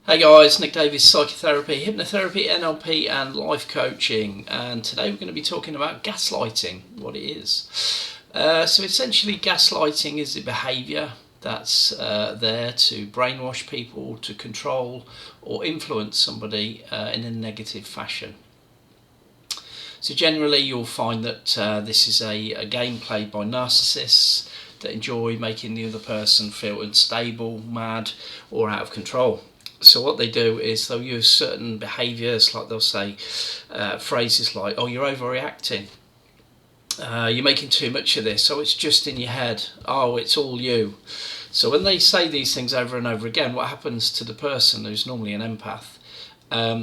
Hey guys, Nick Davies, psychotherapy, hypnotherapy, NLP and life coaching, and today we're going to be talking about gaslighting, what it is. So essentially gaslighting is a behaviour that's there to brainwash people, to control or influence somebody in a negative fashion. So generally you'll find that this is a game played by narcissists that enjoy making the other person feel unstable, mad or out of control. So what they do is they'll use certain behaviours, like they'll say phrases like, oh, you're overreacting, you're making too much of this, oh, it's just in your head, oh, it's all you. So when they say these things over and over again, what happens to the person who's normally an empath?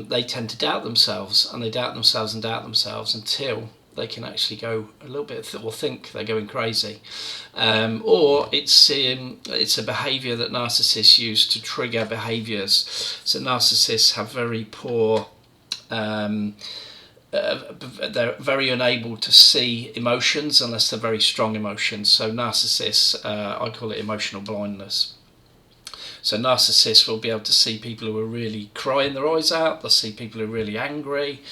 They tend to doubt themselves, and they doubt themselves and doubt themselves until they can actually go a little bit or think they're going crazy, or it's a behaviour that narcissists use to trigger behaviours. So narcissists have very poor, they're very unable to see emotions unless they're very strong emotions. So narcissists, I call it emotional blindness. So narcissists will be able to see people who are really crying their eyes out, they'll see people who are really angry,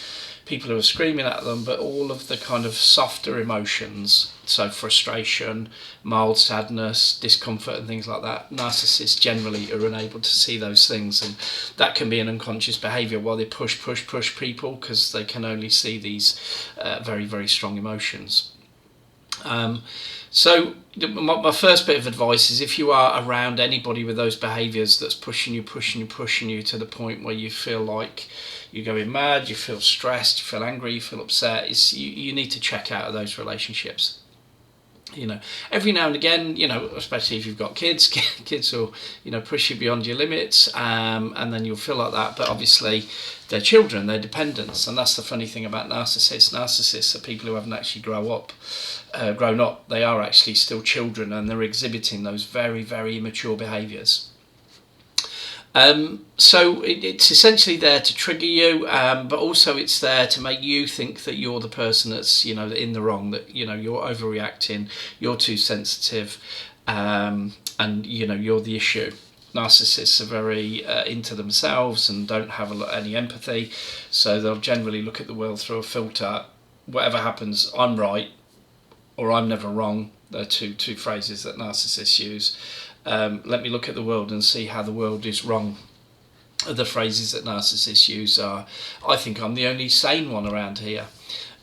people who are screaming at them, but all of the kind of softer emotions, so frustration, mild sadness, discomfort and things like that, narcissists generally are unable to see those things, and that can be an unconscious behaviour while they push people because they can only see these very, very strong emotions. So my first bit of advice is if you are around anybody with those behaviours that's pushing you to the point where you feel like you're going mad, you feel stressed, you feel angry, you feel upset, you need to check out of those relationships. You know, every now and again, you know, especially if you've got kids will, you know, push you beyond your limits, and then you'll feel like that. But obviously, they're children, they're dependents, and that's the funny thing about narcissists. Narcissists are people who haven't actually grown up. They are actually still children, and they're exhibiting those very, very immature behaviours. So it's essentially there to trigger you, but also it's there to make you think that you're the person that's, you know, in the wrong, that, you know, you're overreacting, you're too sensitive, and, you know, you're the issue. Narcissists are very into themselves and don't have any empathy, so they'll generally look at the world through a filter. Whatever happens, I'm right, or I'm never wrong. They're two phrases that narcissists use. Let me look at the world and see how the world is wrong. The phrases that narcissists use are, I think I'm the only sane one around here.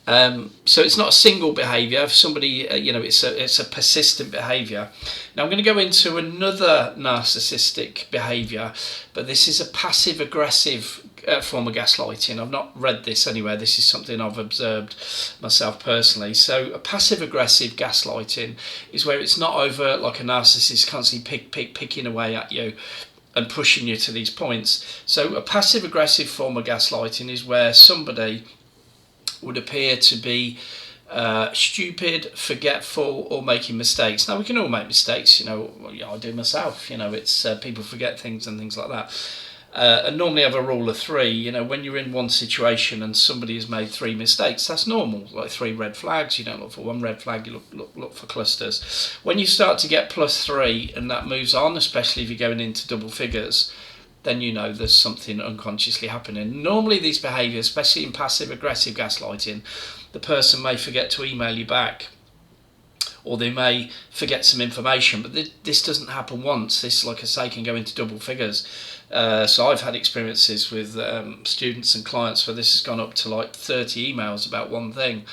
So it's not a single behaviour. If somebody, you know, it's a persistent behaviour. Now I'm going to go into another narcissistic behaviour, but this is a passive-aggressive form of gaslighting. I've not read this anywhere. This is something I've observed myself personally. So a passive-aggressive gaslighting is where it's not overt, like a narcissist constantly picking away at you and pushing you to these points. So a passive-aggressive form of gaslighting is where somebody would appear to be stupid, forgetful, or making mistakes. Now, we can all make mistakes, you know, I do myself, you know, it's people forget things and things like that. And normally have a rule of three. You know, when you're in one situation and somebody has made three mistakes, that's normal, like 3 red flags. You don't look for one red flag, you look for clusters. When you start to get +3 and that moves on, especially if you're going into double figures, then you know there's something unconsciously happening. Normally these behaviours, especially in passive-aggressive gaslighting, the person may forget to email you back, or they may forget some information, but this doesn't happen once. This, like I say, can go into double figures. So I've had experiences with students and clients where this has gone up to like 30 emails about one thing,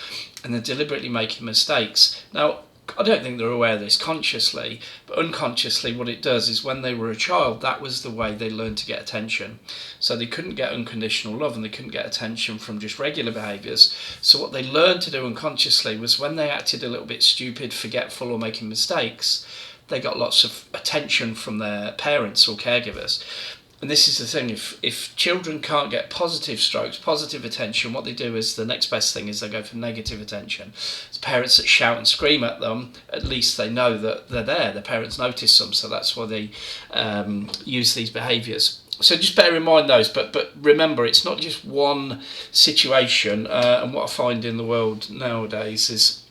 and they're deliberately making mistakes. Now, I don't think they're aware of this consciously, but unconsciously what it does is when they were a child, that was the way they learned to get attention. So they couldn't get unconditional love and they couldn't get attention from just regular behaviours. So what they learned to do unconsciously was when they acted a little bit stupid, forgetful or making mistakes, they got lots of attention from their parents or caregivers. And this is the thing, if children can't get positive strokes, positive attention, what they do is the next best thing is they go for negative attention. It's parents that shout and scream at them, at least they know that they're there. The parents notice them, so that's why they use these behaviours. So just bear in mind those, but remember, it's not just one situation. And what I find in the world nowadays is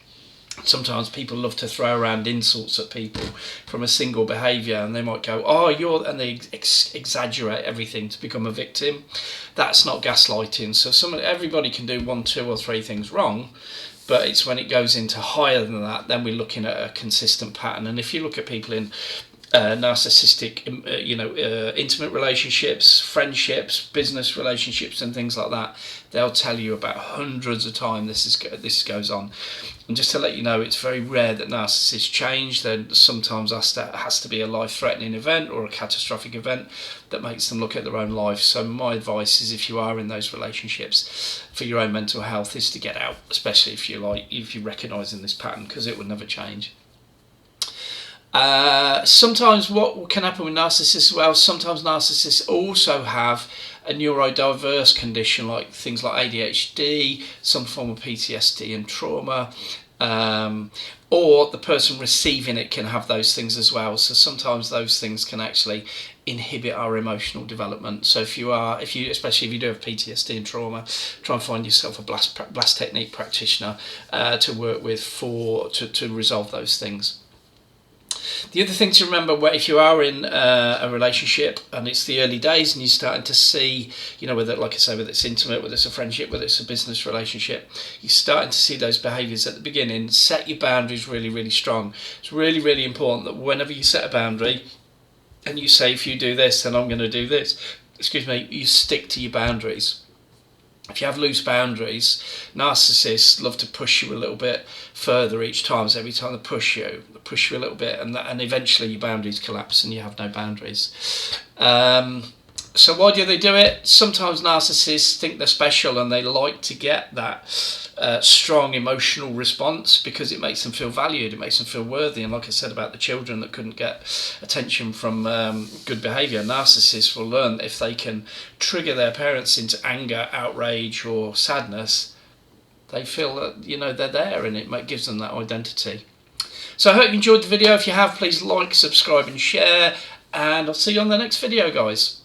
Sometimes people love to throw around insults at people from a single behaviour, and they might go, "Oh, you're," and they exaggerate everything to become a victim. That's not gaslighting. So everybody can do 1, 2, or 3 things wrong, but it's when it goes into higher than that, then we're looking at a consistent pattern. And if you look at people in narcissistic, intimate relationships, friendships, business relationships, and things like that, they'll tell you about hundreds of times this goes on. And just to let you know, it's very rare that narcissists change. Then sometimes has to be a life-threatening event or a catastrophic event that makes them look at their own life. So my advice is, if you are in those relationships, for your own mental health, is to get out, especially if you're recognising this pattern, because it will never change. Sometimes what can happen with narcissists as well, sometimes narcissists also have a neurodiverse condition, like things like ADHD, some form of PTSD and trauma, or the person receiving it can have those things as well. So sometimes those things can actually inhibit our emotional development. So especially if you do have PTSD and trauma, try and find yourself a blast technique practitioner to work with to resolve those things. The other thing to remember, if you are in a relationship and it's the early days and you're starting to see, whether, like I say, whether it's intimate, whether it's a friendship, whether it's a business relationship, you're starting to see those behaviours at the beginning, set your boundaries really, really strong. It's really, really important that whenever you set a boundary and you say, if you do this, then I'm going to do this, you stick to your boundaries. If you have loose boundaries, narcissists love to push you a little bit further each time. So every time they push you a little bit, and eventually your boundaries collapse and you have no boundaries. So why do they do it? Sometimes narcissists think they're special and they like to get that strong emotional response because it makes them feel valued, it makes them feel worthy. And like I said about the children that couldn't get attention from good behaviour, narcissists will learn that if they can trigger their parents into anger, outrage or sadness, they feel that they're there, and it gives them that identity. So I hope you enjoyed the video. If you have, please like, subscribe and share, and I'll see you on the next video, guys.